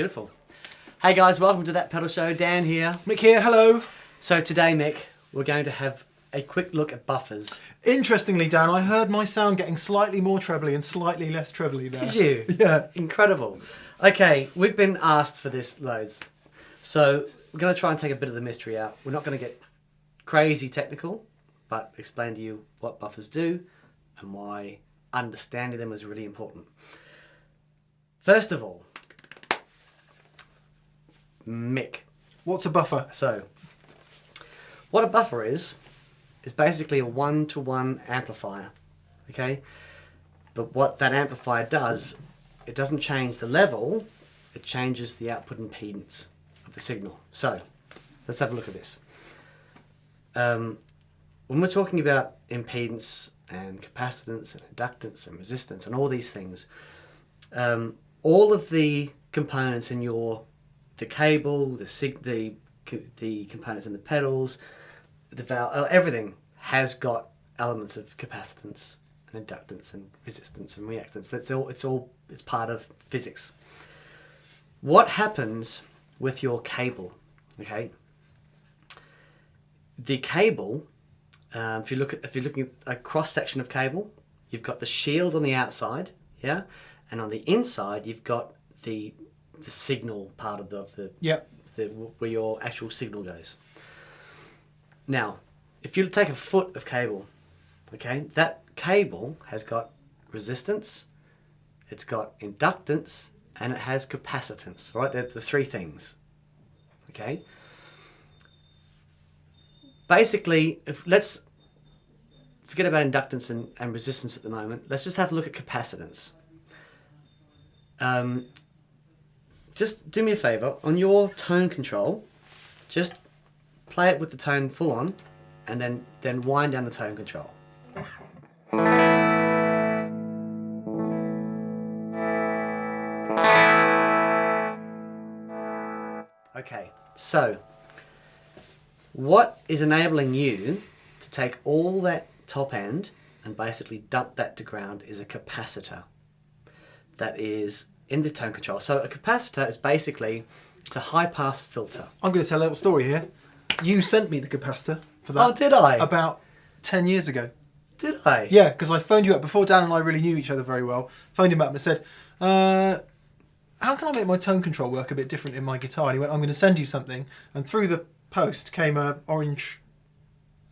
Beautiful. Hey guys, welcome to That Pedal Show. Dan here. Mick here, hello. So today, Mick, we're going to have a quick look at buffers. Interestingly, Dan, I heard my sound getting slightly more trebly and slightly less trebly there. Did you? Yeah. Incredible. Okay, we've been asked for this loads. So we're going to try and take a bit of the mystery out. We're not going to get crazy technical, but explain to you what buffers do and why understanding them is really important. First of all, Mick. What's a buffer? So, what a buffer is basically a one-to-one amplifier, okay? But what that amplifier does, it doesn't change the level, it changes the output impedance of the signal. So, let's have a look at this. When we're talking about impedance and capacitance and inductance and resistance and all these things, all of the components in the cable, the components in the pedals, the valve, everything has got elements of capacitance and inductance and resistance and reactance. It's part of physics. What happens with your cable? Okay, the cable. If you're looking at a cross section of cable, you've got the shield on the outside, yeah, and on the inside you've got the signal part of where your actual signal goes. Now, if you take a foot of cable, okay, that cable has got resistance, it's got inductance, and it has capacitance, right? They're the three things, okay? Basically, let's forget about inductance and resistance at the moment. Let's just have a look at capacitance. Just do me a favour, on your tone control, just play it with the tone full on, and then wind down the tone control. Okay, so what is enabling you to take all that top end and basically dump that to ground is a capacitor that is in the tone control. So a capacitor is basically, it's a high pass filter. I'm going to tell a little story here. You sent me the capacitor for that. Oh, did I? About 10 years ago. Did I? Yeah, because I phoned you up before Dan and I really knew each other very well. Phoned him up and I said, how can I make my tone control work a bit different in my guitar? And he went, I'm going to send you something. And through the post came a orange...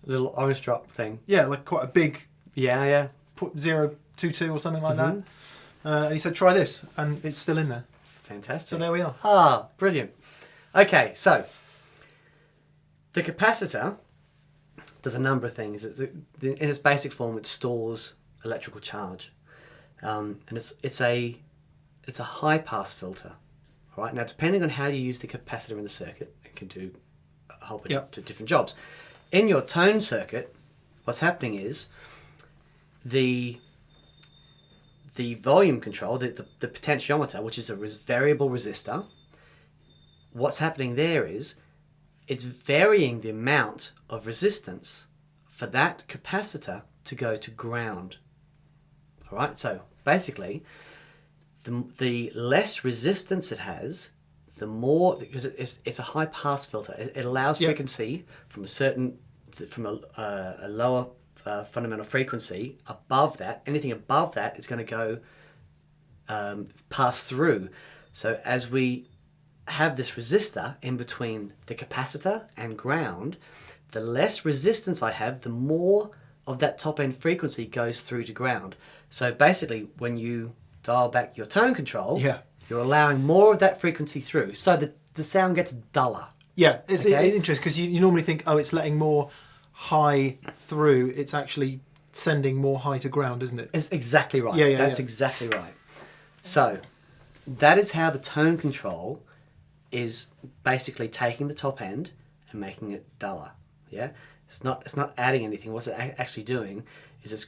Little orange drop thing. Yeah, like quite a big... Yeah. 022 or something like that. And he said, try this. And it's still in there. Fantastic. So there we are. Ah, brilliant. Okay, so the capacitor does a number of things. In its basic form, it stores electrical charge. And it's a high pass filter. All right. Now, depending on how you use the capacitor in the circuit, it can do a whole bunch of different jobs. In your tone circuit, what's happening is the volume control, the potentiometer, which is a variable resistor, what's happening there is it's varying the amount of resistance for that capacitor to go to ground. All right, so basically, the less resistance it has, the more, because it's a high pass filter. It allows frequency from a lower fundamental frequency above that. Anything above that is going to go pass through. So as we have this resistor in between the capacitor and ground, the less resistance I have, the more of that top end frequency goes through to ground. So basically, when you dial back your tone control, you're allowing more of that frequency through, so that the sound gets duller. Yeah, it's interesting because you normally think, oh, it's letting more high through. It's actually sending more high to ground, isn't it? It's exactly right. That's exactly right. So that is how the tone control is basically taking the top end and making it duller. Yeah, it's not adding anything. What's it actually doing is it's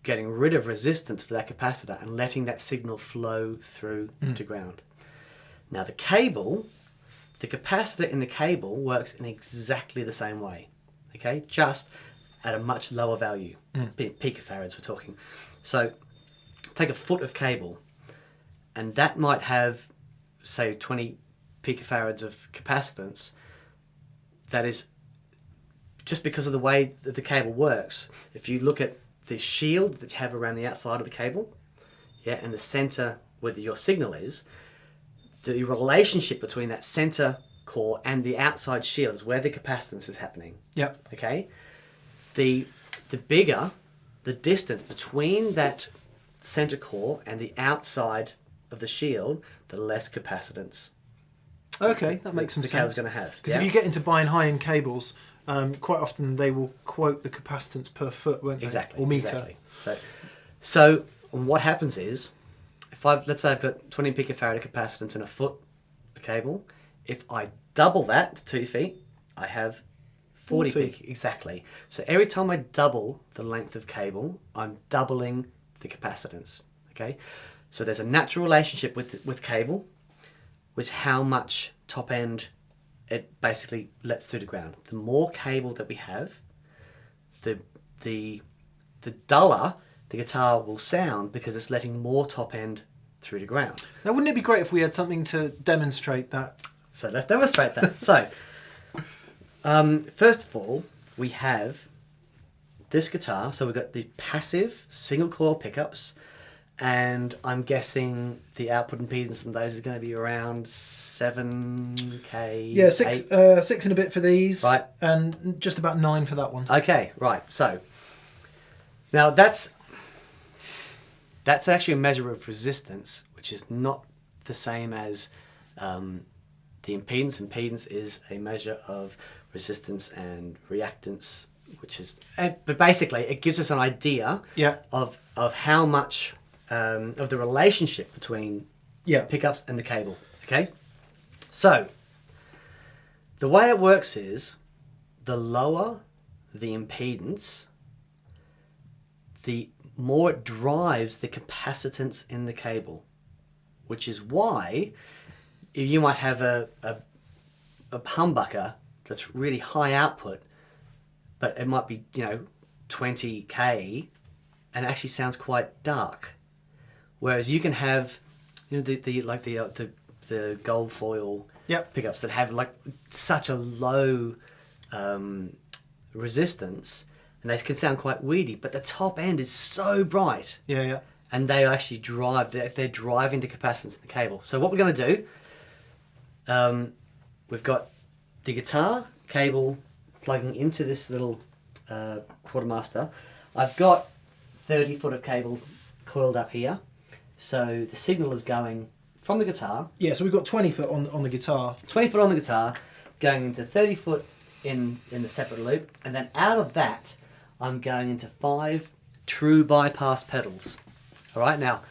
getting rid of resistance for that capacitor and letting that signal flow through to ground. Now the capacitor in the cable works in exactly the same way, okay? Just at a much lower value, picofarads we're talking. So take a foot of cable, and that might have say 20 picofarads of capacitance, that is just because of the way that the cable works. If you look at the shield that you have around the outside of the cable, yeah, and the center where your signal is, the relationship between that center core and the outside shield is where the capacitance is happening. Yeah. Okay? The bigger the distance between that center core and the outside of the shield, the less capacitance Okay, that makes some the sense. cable's going to have. Because if you get into buying high-end cables, quite often they will quote the capacitance per foot, won't they? Exactly. Or meter. Exactly. So what happens is, let's say I've got 20 picofarad of capacitance in a foot of cable. If I double that to 2 feet, I have 40 pic. Exactly. So every time I double the length of cable, I'm doubling the capacitance. Okay. So there's a natural relationship with cable, with how much top end it basically lets through the ground. The more cable that we have, the duller the guitar will sound, because it's letting more top end through the ground. Now, wouldn't it be great if we had something to demonstrate that? So let's demonstrate that. So, first of all, we have this guitar. So we've got the passive single coil pickups, and I'm guessing the output impedance on those is going to be around 7K. Yeah, six and a bit for these, right, and just about 9 for that one. Okay, right. So now that's actually a measure of resistance, which is not the same as the impedance. Impedance is a measure of resistance and reactance, which is, but basically it gives us an idea of how much of the relationship between pickups and the cable. Okay, so the way it works is, the lower the impedance, the more it drives the capacitance in the cable, which is why you might have a humbucker that's really high output, but it might be 20K, and it actually sounds quite dark. Whereas you can have the gold foil pickups that have like such a low resistance, and they can sound quite weedy, but the top end is so bright. Yeah. And they actually they're driving the capacitance of the cable. So what we're going to do, we've got the guitar cable plugging into this little quartermaster. I've got 30 foot of cable coiled up here. So the signal is going from the guitar. Yeah, so we've got 20 foot on the guitar. 20 foot on the guitar, going into 30 foot in the separate loop. And then out of that, I'm going into 5 true bypass pedals. All right, now,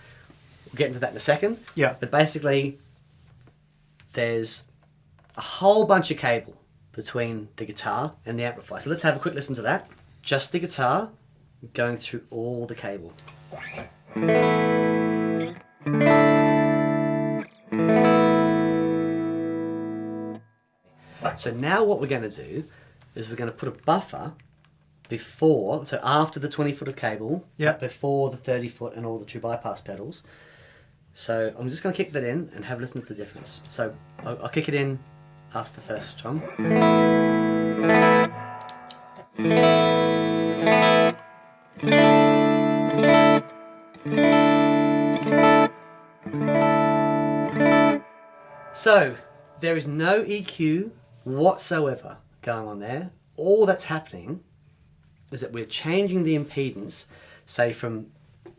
we'll get into that in a second. Yeah. But basically, there's a whole bunch of cable between the guitar and the amplifier. So let's have a quick listen to that. Just the guitar going through all the cable. So now what we're going to do is we're going to put a buffer so after the 20 foot of cable, before the 30 foot and all the true bypass pedals. So I'm just going to kick that in and have a listen to the difference. So I'll kick it in after the first strum. So there is no EQ whatsoever going on there. All that's happening is that we're changing the impedance, say from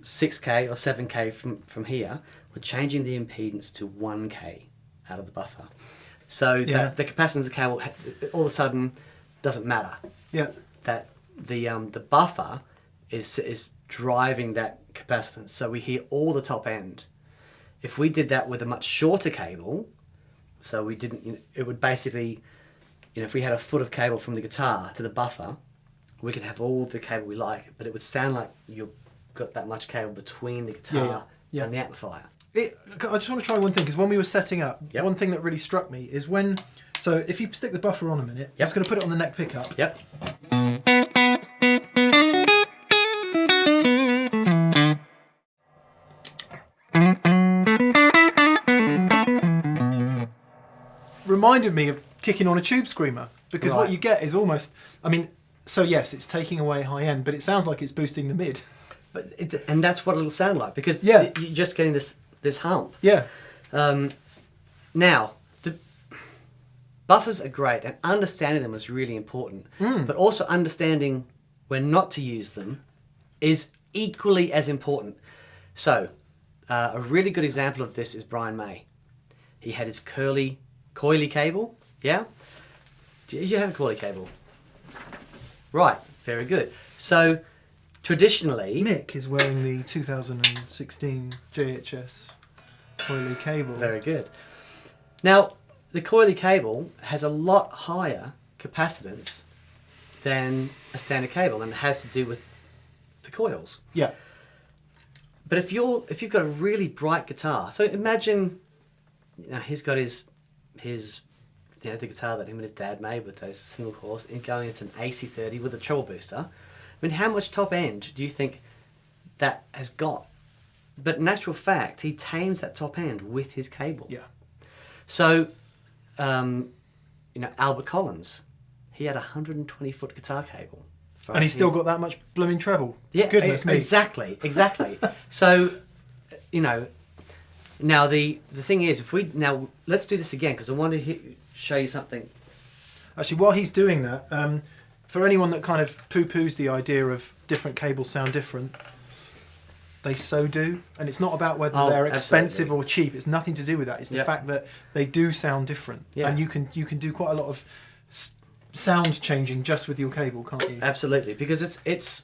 6K or 7K from here, we're changing the impedance to 1K out of the buffer. So that the capacitance of the cable all of a sudden doesn't matter. Yeah. That the buffer is driving that capacitance. So we hear all the top end. If we did that with a much shorter cable, so we didn't, it would basically, if we had a foot of cable from the guitar to the buffer, we could have all the cable we like, but it would sound like you've got that much cable between the guitar and the amplifier. I just want to try one thing, because when we were setting up, one thing that really struck me is so if you stick the buffer on a minute, I'm just going to put it on the neck pickup. Yep. reminded me of kicking on a tube screamer, because what Right. you get is almost, I mean, so yes, it's taking away high end, but it sounds like it's boosting the mid. And that's what it'll sound like, because Yeah. you're just getting this hump. Yeah. Now, the buffers are great, and understanding them is really important. But also understanding when not to use them is equally as important. So, a really good example of this is Brian May. He had his coily cable. Yeah? Do you have a coily cable? Right, very good. So, traditionally... Mick is wearing the 2016 JHS coily cable. Very good. Now, the coily cable has a lot higher capacitance than a standard cable, and it has to do with the coils. Yeah. But if you've got a really bright guitar, so imagine, he's got his the guitar that him and his dad made with those single coils, and going into an AC30 with a treble booster. I mean, how much top end do you think that has got? But in actual fact, he tames that top end with his cable. Yeah. So, Albert Collins, he had a 120-foot guitar cable. And he's still got that much blooming treble. Yeah, Goodness me. Exactly. So, now the thing is, let's do this again, because I want to show you something. Actually, while he's doing that, for anyone that kind of poo-poos the idea of different cables sound different, they so do. And it's not about whether they're expensive or cheap. It's nothing to do with that. It's the fact that they do sound different. Yeah. And you can do quite a lot of sound changing just with your cable, can't you? Absolutely, because it's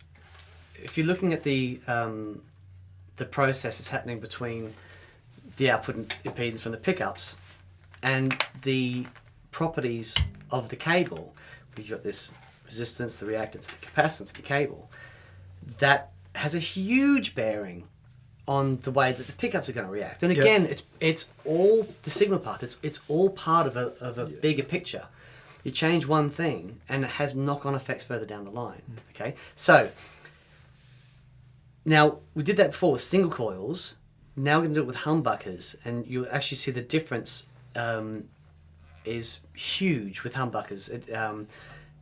if you're looking at the process that's happening between the output impedance from the pickups and the properties of the cable, you've got this resistance, the reactance, the capacitance of the cable, that has a huge bearing on the way that the pickups are going to react. And again, it's all the signal path. It's all part of a bigger picture. You change one thing, and it has knock-on effects further down the line. Okay, so now we did that before with single coils. Now we're going to do it with humbuckers, and you'll actually see the difference is huge with humbuckers.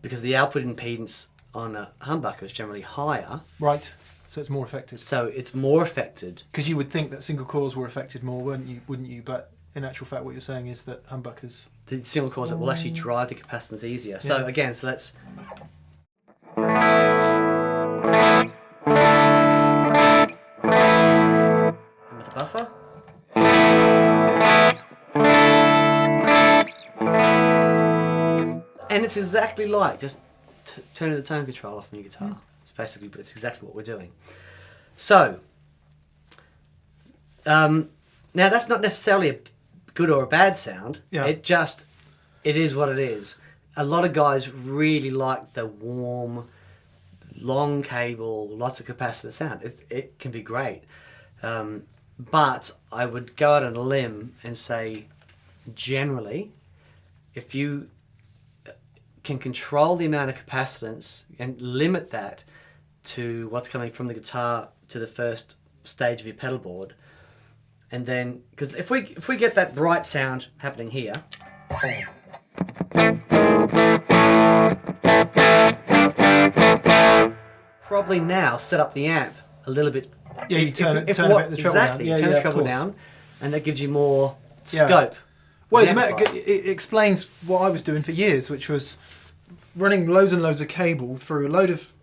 Because the output impedance on a humbucker is generally higher. Right. So it's more affected. So it's more affected. Because you would think that single coils were affected more, wouldn't you? But in actual fact, what you're saying is that humbuckers... The single coils that will actually drive the capacitance easier. So again, let's... And with the buffer. And it's exactly like just turning the tone control off on your guitar. It's exactly what we're doing. So, now that's not necessarily a good or a bad sound. Yeah. It is what it is. A lot of guys really like the warm, long cable, lots of capacitor sound. It can be great. But I would go out on a limb and say, generally, if you can control the amount of capacitance and limit that to what's coming from the guitar to the first stage of your pedal board, and then, because if we get that bright sound happening here, probably now set up the amp a little bit. Yeah, you turn a bit the treble exactly, down. you turn the treble down, and that gives you more scope. Well, it explains what I was doing for years, which was running loads and loads of cable through a load of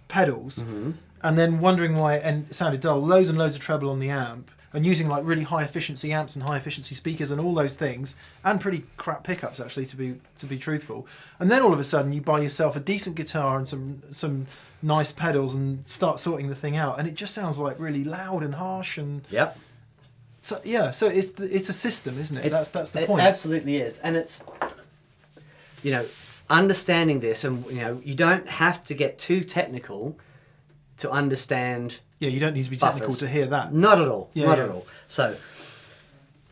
pedals, and then wondering why it sounded dull. Loads and loads of treble on the amp, and using like really high efficiency amps and high efficiency speakers and all those things, and pretty crap pickups actually, to be truthful. And then all of a sudden you buy yourself a decent guitar and some nice pedals and start sorting the thing out, and it just sounds like really loud and harsh and. Yep. So so it's a system, isn't it? That's the point. It absolutely is, and it's understanding this, and you don't have to get too technical to understand. Yeah, you don't need to be technical buffers. to hear that. Not at all. Yeah, Not at all. So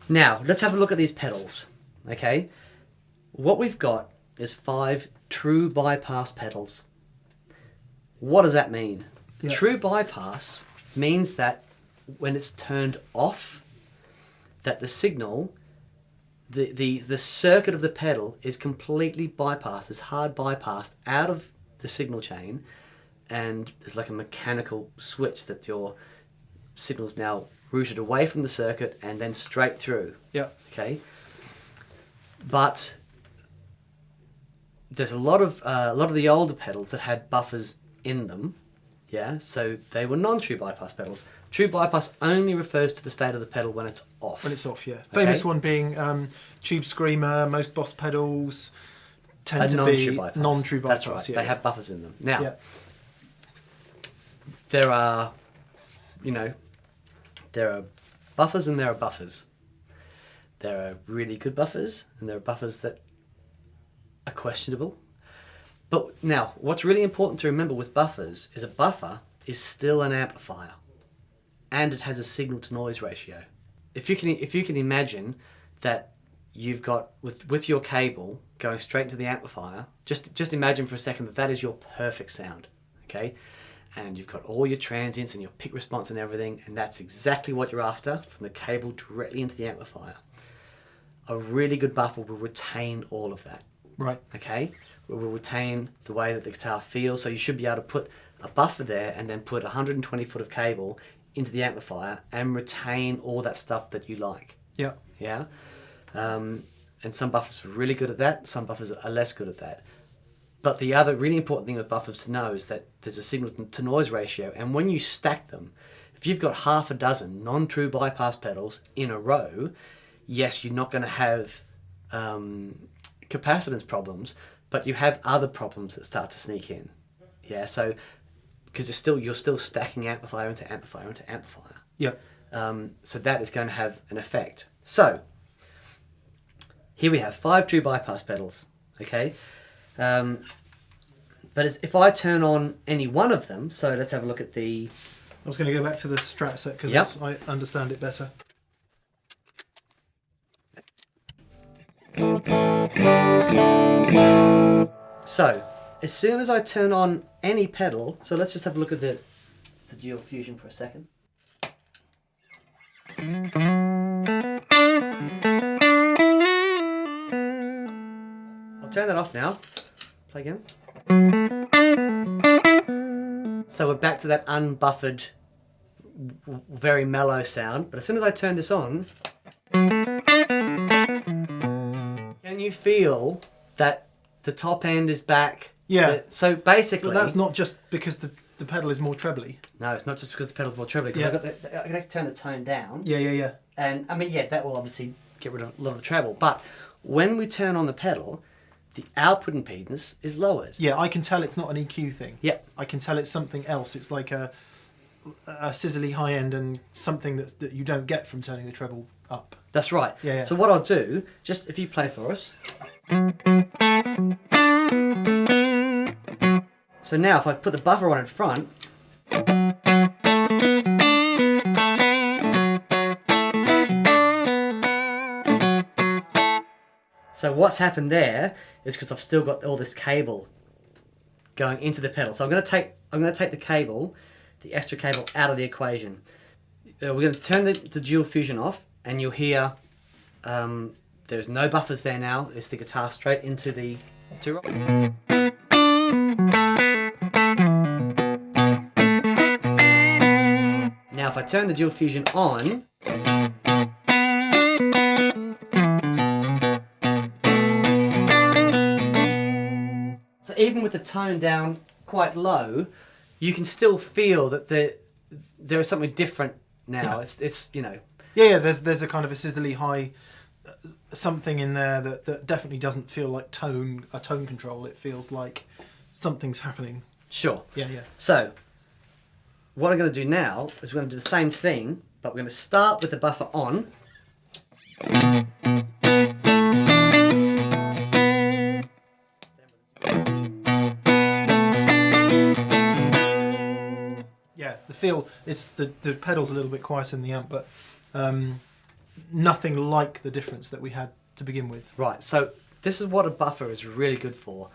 now let's have a look at these pedals. Okay, what we've got is 5 true bypass pedals. What does that mean? Yeah. True bypass means that when it's turned off, that the the circuit of the pedal is completely bypassed, is hard bypassed out of the signal chain, and there's like a mechanical switch that your signal's now routed away from the circuit and then straight through. Yeah. Okay. But there's a lot of the older pedals that had buffers in them. Yeah, so they were non-true bypass pedals. True bypass only refers to the state of the pedal when it's off. When it's off, yeah. Okay. Famous one being Tube Screamer. Most Boss pedals tend to non-true be bypass. non-true bypass. That's right. Yeah. They have buffers in them. Now, Yeah. there are buffers and there are buffers. There are really good buffers and there are buffers that are questionable. But now, what's really important to remember with buffers is a buffer is still an amplifier, and it has a signal to noise ratio. If you can imagine that you've got with your cable going straight to the amplifier, just imagine for a second that is your perfect sound, okay? And you've got all your transients and your peak response and everything, and that's exactly what you're after from the cable directly into the amplifier. A really good buffer will retain all of that. Right. Okay? It will retain the way that the guitar feels, so you should be able to put a buffer there and then put 120 foot of cable into the amplifier and retain all that stuff that you like. Yeah. Yeah? And some buffers are really good at that, some buffers are less good at that. But the other really important thing with buffers to know is that there's a signal to noise ratio, and when you stack them, if you've got half a dozen non-true bypass pedals in a row, yes, you're not going to have capacitance problems, but you have other problems that start to sneak in. Yeah, so because you're still stacking amplifier into amplifier into amplifier. Yeah. So that is going to have an effect. So here we have 5 true bypass pedals. Okay. But if I turn on any one of them, so let's have a look at the... I was going to go back to the Strat set because Yep. I understand it better. So, as soon as I turn on any pedal, so let's just have a look at the dual fusion for a second. I'll turn that off now. Play again. So we're back to that unbuffered, very mellow sound. But as soon as I turn this on, can you feel that the top end is back? Yeah. So basically... But that's not just because the pedal is more trebly. No, it's not just because the pedal's more trebly. Because Yeah. I can actually turn the tone down. Yeah. And I mean, yes, that will obviously get rid of a lot of the treble. But when we turn on the pedal, the output impedance is lowered. Yeah, I can tell it's not an EQ thing. Yep. I can tell it's something else. It's like a sizzly high end and something that you don't get from turning the treble up. That's right. Yeah. So what I'll do, just if you play for us. So now if I put the buffer on in front. So what's happened there is because I've still got all this cable going into the pedal. So I'm going to take the cable, the extra cable, out of the equation. We're going to turn the dual fusion off, and you'll hear there's no buffers there now. It's the guitar straight into the two. Now if I turn the dual fusion on, so even with the tone down quite low, you can still feel that there is something different now. Yeah. It's you know. Yeah. There's a kind of a sizzly high something in there that definitely doesn't feel like a tone control. It feels like something's happening. Sure. Yeah. So what I'm going to do now is we're going to do the same thing, but we're going to start with the buffer on. Yeah, the feel, it's the pedal's a little bit quieter in the amp, but nothing like the difference that we had to begin with. Right, so this is what a buffer is really good for.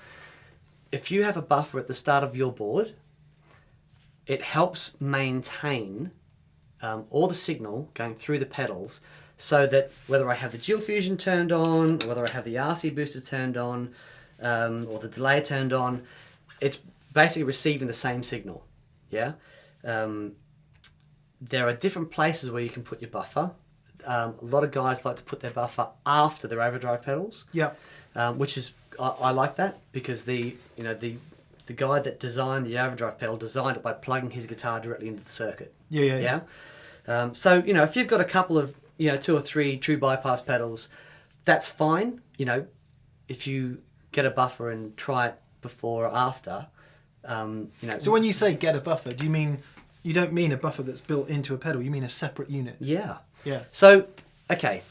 If you have a buffer at the start of your board, it helps maintain all the signal going through the pedals so that whether I have the dual fusion turned on, or whether I have the RC booster turned on, or the delay turned on, it's basically receiving the same signal. Yeah. There are different places where you can put your buffer. A lot of guys like to put their buffer after their overdrive pedals. Yeah. Which is I like that, because the guy that designed the overdrive pedal designed it by plugging his guitar directly into the circuit. Yeah. So if you've got a couple of 2 or 3 true bypass pedals, that's fine. If you get a buffer and try it before or after. So when you say get a buffer, do you mean, you don't mean a buffer that's built into a pedal? You mean a separate unit? Yeah. Yeah. So okay,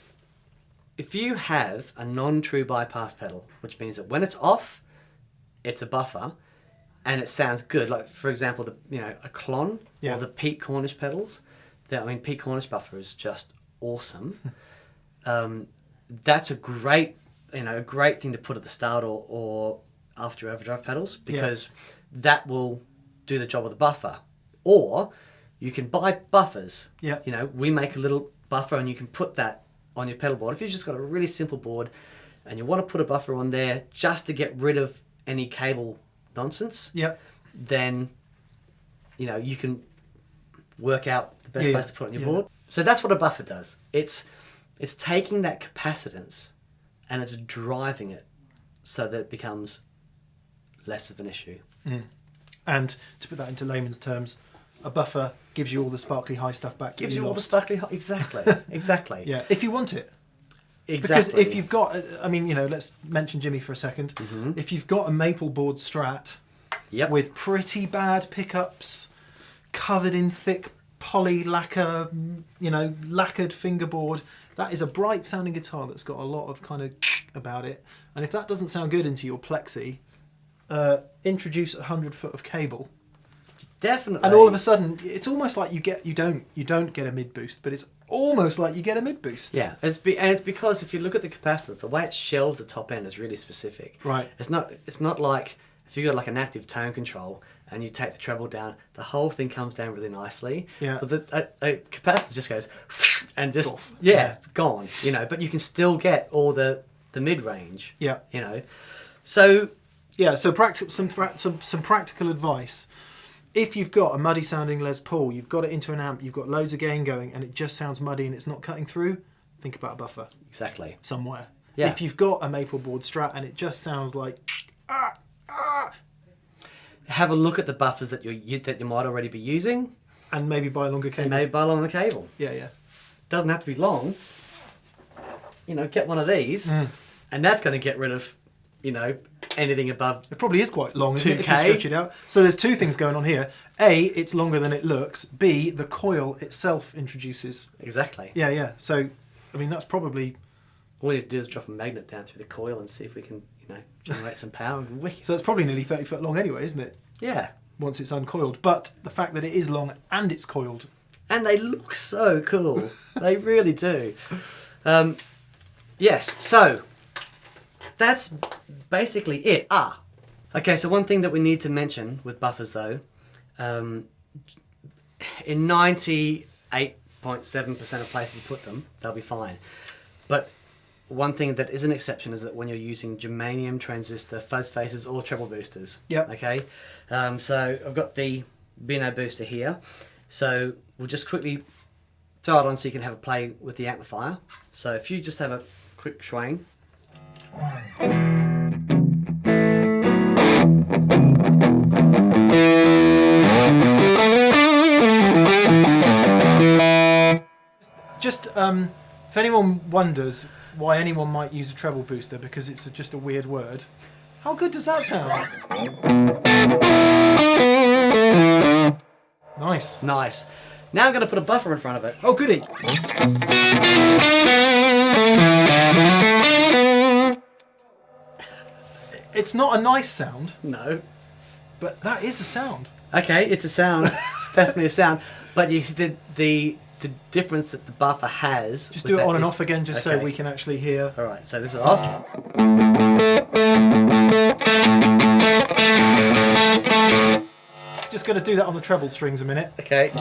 if you have a non-true bypass pedal, which means that when it's off, it's a buffer, and it sounds good. Like for example, a Klon or the Pete Cornish pedals. Pete Cornish buffer is just awesome. That's a great thing to put at the start or after your overdrive pedals, because that will do the job of the buffer. Or you can buy buffers. Yeah. We make a little buffer and you can put that on your pedal board. If you've just got a really simple board and you want to put a buffer on there just to get rid of any cable nonsense, then you can work out the best place to put it on your board. So that's what a buffer does. It's taking that capacitance and it's driving it so that it becomes less of an issue. And to put that into layman's terms, a buffer gives you all the sparkly high stuff back. Gives you all the sparkly high, exactly. Yeah, if you want it. Exactly. Because if you've got, let's mention Jimmy for a second. Mm-hmm. If you've got a maple board Strat with pretty bad pickups, covered in thick poly lacquer, lacquered fingerboard, that is a bright sounding guitar that's got a lot of kind of about it. And if that doesn't sound good into your plexi, introduce 100 foot of cable. Definitely. And all of a sudden, it's almost like you don't get a mid boost, but it's almost like you get a mid boost. Yeah, it's because if you look at the capacitance, the way it shelves the top end is really specific. Right. It's not like if you got like an active tone control and you take the treble down, the whole thing comes down really nicely. Yeah. But the capacitor just goes and just off. Gone. But you can still get all the mid range. Yeah. So yeah. So some practical advice. If you've got a muddy sounding Les Paul, you've got it into an amp, you've got loads of gain going, and it just sounds muddy and it's not cutting through, think about a buffer. Exactly. Somewhere. Yeah. If you've got a maple board Strat and it just sounds like have a look at the buffers that you might already be using, and maybe buy a longer cable. and maybe buy a longer cable. Yeah. Doesn't have to be long. Get one of these, and that's going to get rid of, anything above. It probably is quite long, isn't it, if you 2K. stretch it out. So there's two things going on here. A, it's longer than it looks. B, the coil itself introduces. Exactly. Yeah. So, that's probably... All we need to do is drop a magnet down through the coil and see if we can, generate some power. So it's probably nearly 30 foot long anyway, isn't it? Yeah. Once it's uncoiled. But the fact that it is long and it's coiled. And they look so cool. They really do. Yes, so that's basically it. Okay, so one thing that we need to mention with buffers though, in 98.7% of places you put them, they'll be fine. But one thing that is an exception is that when you're using germanium transistor fuzz faces or treble boosters. Yep. Okay, so I've got the Beano booster here. So we'll just quickly throw it on so you can have a play with the amplifier. So if you just have a quick swing. Just, if anyone wonders why anyone might use a treble booster because it's just a weird word, how good does that sound? Nice. Nice. Now I'm going to put a buffer in front of it. Oh, goody. It's not a nice sound, No. but that is a sound. Okay, it's a sound. It's definitely a sound. But you see the difference that the buffer has. Just with do it that on and is- off again just so Okay. we can actually hear. All right, so this is off. Just going to do that on the treble strings a minute. Okay.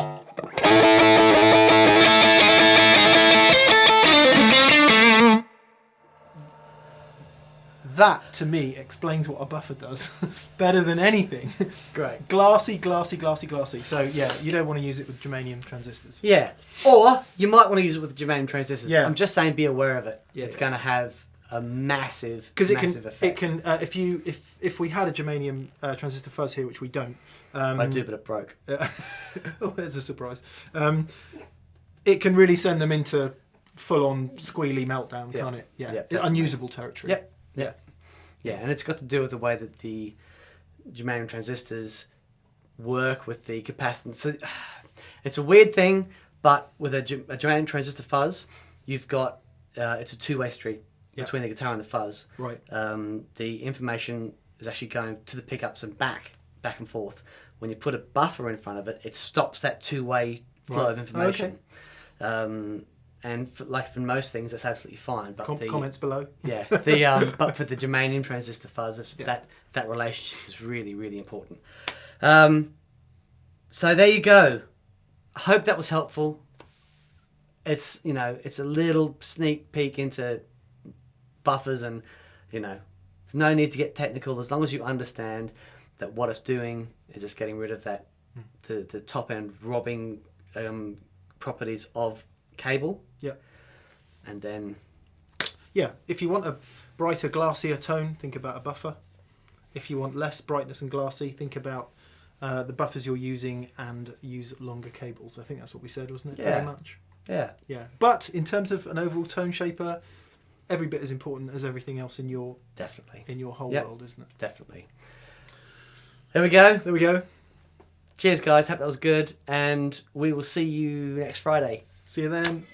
That, to me, explains what a buffer does better than anything. Great. Glassy, glassy, glassy, glassy. So, yeah, you don't want to use it with germanium transistors. Yeah. Or you might want to use it with germanium transistors. Yeah. I'm just saying, be aware of it. Yeah, It's yeah. going to have a massive, Because massive effect. it can, if we had a germanium transistor fuzz here, which we don't. I do, but it broke. Oh, there's a surprise. It can really send them into full-on squealy meltdown, can't it? Yeah. Yep. Unusable territory. Yep. Yeah, and it's got to do with the way that the germanium transistors work with the capacitance. So, it's a weird thing, but with a germanium transistor fuzz, you've got it's a two-way street between the guitar and the fuzz. Right. The information is actually going to the pickups and back and forth. When you put a buffer in front of it, it stops that two-way flow of information. And for most things, that's absolutely fine. But Comments below. Yeah, but for the germanium transistor fuzz, that relationship is really, really important. So there you go. I hope that was helpful. It's it's a little sneak peek into buffers, and there's no need to get technical as long as you understand that what it's doing is just getting rid of that the top end robbing properties of cable. Yeah. And then, if you want a brighter, glassier tone, think about a buffer. If you want less brightness and glassy, think about the buffers you're using and use longer cables. I think that's what we said, wasn't it? Yeah. Very much. Yeah. Yeah. But in terms of an overall tone shaper, every bit as important as everything else in your whole world, isn't it? Definitely. There we go. There we go. Cheers, guys. Hope that was good. And we will see you next Friday. See you then.